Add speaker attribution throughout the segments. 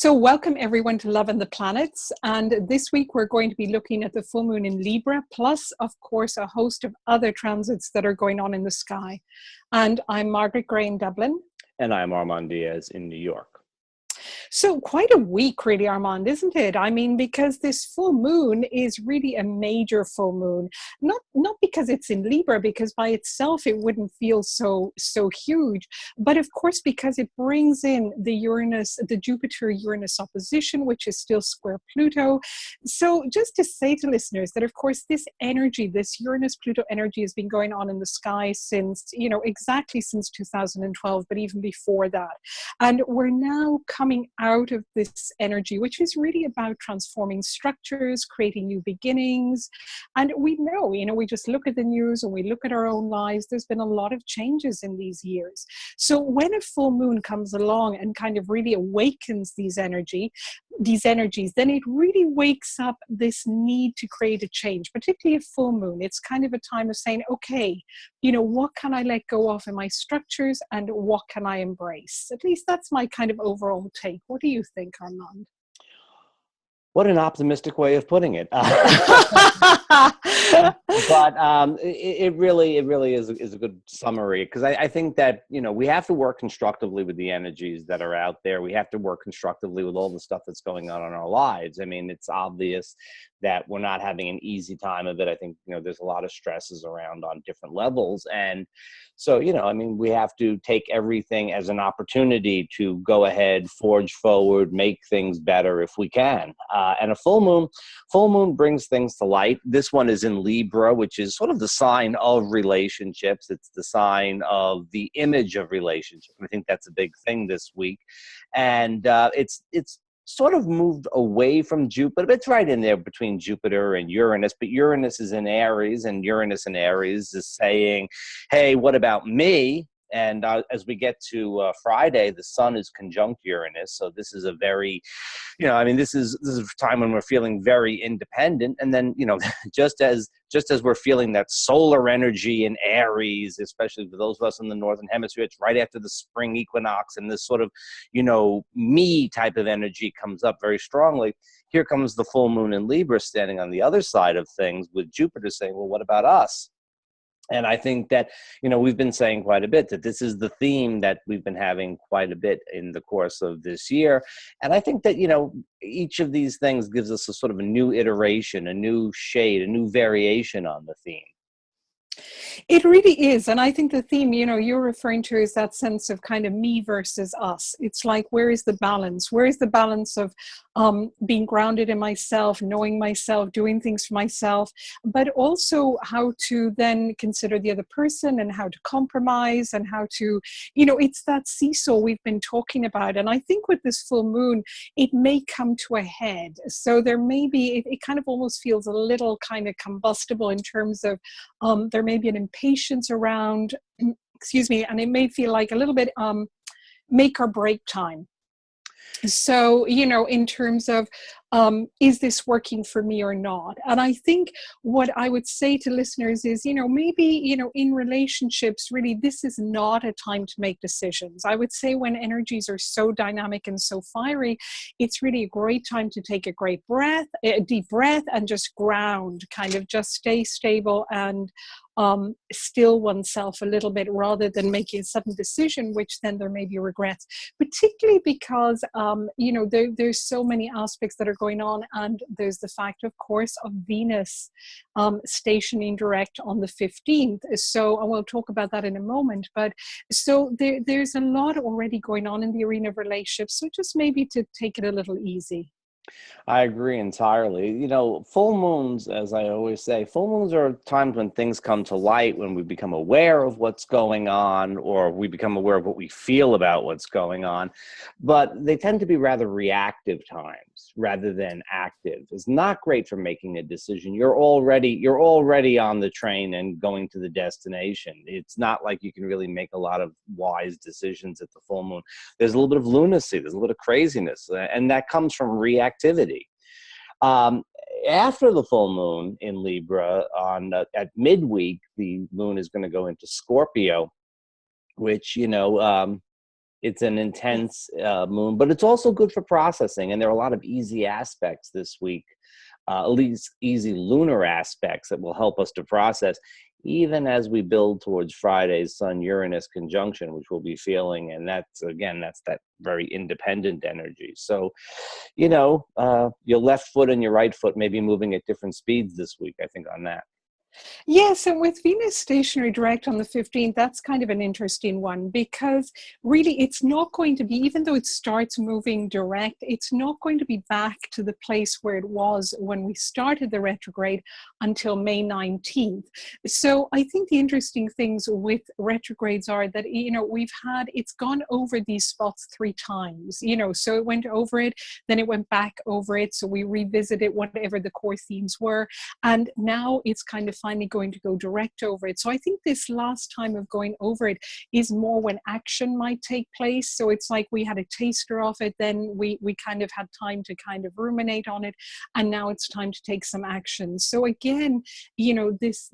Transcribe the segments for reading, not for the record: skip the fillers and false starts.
Speaker 1: So welcome everyone to Love and the Planets. And this week we're going to be looking at the full moon in Libra, plus of course a host of other transits that are going on in the sky. And I'm Margaret Gray in Dublin.
Speaker 2: And I'm Armand Diaz in New York.
Speaker 1: So quite a week really, Armand, isn't it? I mean, because this full moon is really a major full moon, not because it's in Libra, because by itself it wouldn't feel so huge, but of course because it brings in the Jupiter-Uranus opposition, which is still square Pluto. So just to say to listeners that of course this energy, this Uranus-Pluto energy has been going on in the sky since, exactly since 2012, but even before that. And we're now coming out of this energy, which is really about transforming structures, creating new beginnings. And we know, we just look at the news and we look at our own lives, there's been a lot of changes in these years. So when a full moon comes along and kind of really awakens these energies, then it really wakes up this need to create a change, particularly a full moon. It's kind of a time of saying, okay, what can I let go of in my structures and what can I embrace? At least that's my kind of overall take. What do you think, Armand?
Speaker 2: What an optimistic way of putting it. But it really is a good summary, because I think that, we have to work constructively with the energies that are out there. We have to work constructively with all the stuff that's going on in our lives. I mean, it's obvious that we're not having an easy time of it. I think, there's a lot of stresses around on different levels. And so, we have to take everything as an opportunity to go ahead, forge forward, make things better if we can. And a full moon brings things to light. This one is in Libra, which is sort of the sign of relationships. It's the sign of the image of relationships. I think that's a big thing this week. And it's sort of moved away from Jupiter, but it's right in there between Jupiter and Uranus. But Uranus is in Aries, and Uranus in Aries is saying, hey, what about me? And as we get to Friday, the sun is conjunct Uranus. So this is a very, this is a time when we're feeling very independent. And then, just as we're feeling that solar energy in Aries, especially for those of us in the Northern Hemisphere, it's right after the spring equinox, and this sort of, me type of energy comes up very strongly. Here comes the full moon in Libra standing on the other side of things, with Jupiter saying, well, what about us? And I think that, we've been saying quite a bit that this is the theme that we've been having quite a bit in the course of this year. And I think that, each of these things gives us a sort of a new iteration, a new shade, a new variation on the theme.
Speaker 1: It really is. And I think the theme, you're referring to is that sense of kind of me versus us. It's like, where is the balance? Where is the balance of being grounded in myself, knowing myself, doing things for myself, but also how to then consider the other person and how to compromise and how to, it's that seesaw we've been talking about. And I think with this full moon, it may come to a head. So there may be, it kind of almost feels a little kind of combustible in terms of there may be an impatience around, excuse me, and it may feel like a little bit make or break time. So, in terms of, is this working for me or not? And I think what I would say to listeners is, maybe, in relationships, really, this is not a time to make decisions. I would say when energies are so dynamic and so fiery, it's really a great time to take a deep breath and just ground, kind of just stay stable and still oneself a little bit rather than making a sudden decision, which then there may be regrets, particularly because, there's so many aspects that are going on. And there's the fact, of course, of Venus stationing direct on the 15th. So, and we'll talk about that in a moment. But so there's a lot already going on in the arena of relationships. So just maybe to take it a little easy.
Speaker 2: I agree entirely. Full moons, as I always say, full moons are times when things come to light, when we become aware of what's going on, or we become aware of what we feel about what's going on. But they tend to be rather reactive times rather than active. It's not great for making a decision. You're already on the train and going to the destination. It's not like you can really make a lot of wise decisions at the full moon. There's a little bit of lunacy, there's a little bit of craziness, and that comes from reactivity. After the full moon in Libra at midweek, the moon is going to go into Scorpio, which, It's an intense moon, but it's also good for processing. And there are a lot of easy aspects this week, at least easy lunar aspects that will help us to process, even as we build towards Friday's Sun-Uranus conjunction, which we'll be feeling. And that's, again, that's that very independent energy. So, you know, your left foot and your right foot may be moving at different speeds this week, I think, on that.
Speaker 1: Yes, and with Venus stationary direct on the 15th, that's kind of an interesting one, because really it's not going to be, even though it starts moving direct, it's not going to be back to the place where it was when we started the retrograde until May 19th. So I think the interesting things with retrogrades are that, you know, it's gone over these spots 3 times, you know, so it went over it, then it went back over it. So we revisited whatever the core themes were. And now it's kind of finally going to go direct over it. So I think this last time of going over it is more when action might take place. So it's like we had a taster of it, then we kind of had time to kind of ruminate on it, and now it's time to take some action. So again, you know, this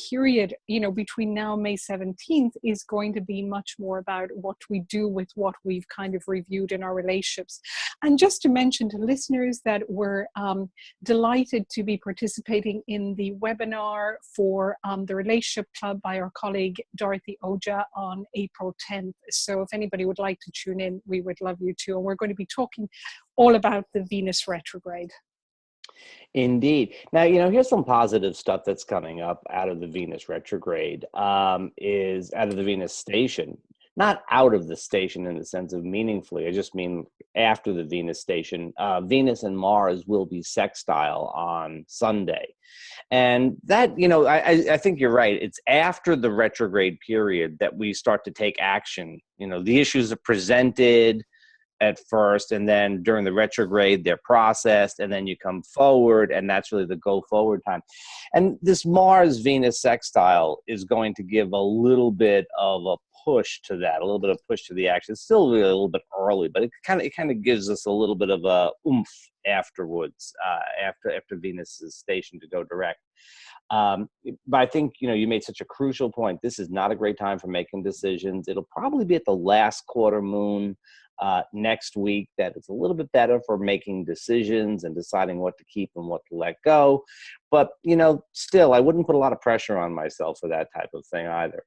Speaker 1: period, you know, between now and May 17th is going to be much more about what we do with what we've kind of reviewed in our relationships. And just to mention to listeners that we're delighted to be participating in the webinar for the Relationship Club by our colleague Dorothy Oja on April 10th. So if anybody would like to tune in, we would love you to. And we're going to be talking all about the Venus retrograde.
Speaker 2: Indeed. Now, you know, here's some positive stuff that's coming up out of the Venus retrograde, is out of the Venus station. Not out of the station in the sense of meaningfully, I just mean after the Venus station. Venus and Mars will be sextile on Sunday. And that, you know, I think you're right. It's after the retrograde period that we start to take action. You know, the issues are presented at first, and then during the retrograde, they're processed, and then you come forward, and that's really the go forward time. And this Mars-Venus sextile is going to give a little bit of a push to that, a little bit of push to the action. It's still really a little bit early, but it kind of gives us a little bit of a oomph afterwards, after Venus is stationed to go direct. But I think, you know, you made such a crucial point. This is not a great time for making decisions. It'll probably be at the last quarter moon next week that it's a little bit better for making decisions and deciding what to keep and what to let go. But, you know, still, I wouldn't put a lot of pressure on myself for that type of thing either.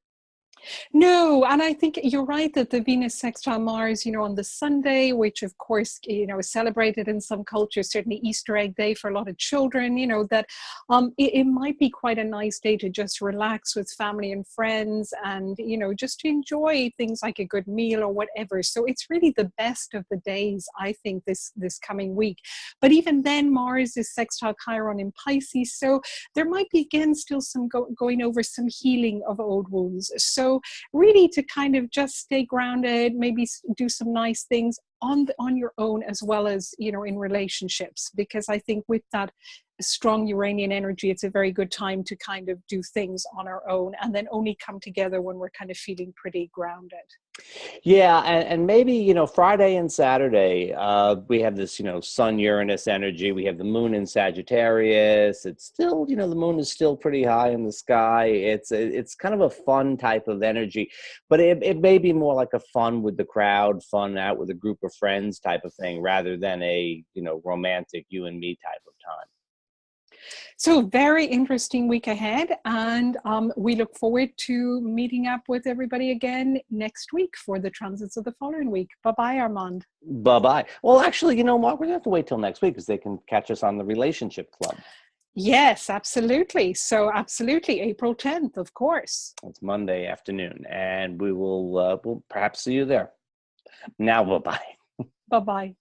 Speaker 1: No, and I think you're right that the Venus sextile Mars, you know, on the Sunday, which of course, you know, is celebrated in some cultures, certainly Easter egg day for a lot of children, you know, that it might be quite a nice day to just relax with family and friends and, you know, just to enjoy things like a good meal or whatever. So it's really the best of the days, I think, this coming week. But even then, Mars is sextile Chiron in Pisces. So there might be, again, still some going over some healing of old wounds. So really to kind of just stay grounded, maybe do some nice things on your own as well as, you know, in relationships, because I think with that strong Uranian energy, it's a very good time to kind of do things on our own and then only come together when we're kind of feeling pretty grounded.
Speaker 2: Yeah, and maybe, you know, Friday and Saturday, we have this, you know, Sun-Uranus energy. We have the moon in Sagittarius. It's still, you know, the moon is still pretty high in the sky. It's kind of a fun type of energy, but it may be more like a fun with the crowd, fun out with a group of friends type of thing, rather than a, you know, romantic you and me type of time.
Speaker 1: So very interesting week ahead, and we look forward to meeting up with everybody again next week for the transits of the following week. Bye-bye, Armand.
Speaker 2: Bye-bye. Well, actually, you know, Mark, we're going to have to wait till next week because they can catch us on the Relationship Club.
Speaker 1: Yes, absolutely. So absolutely, April 10th, of course.
Speaker 2: It's Monday afternoon, and we'll perhaps see you there. Now, bye-bye.
Speaker 1: Bye-bye.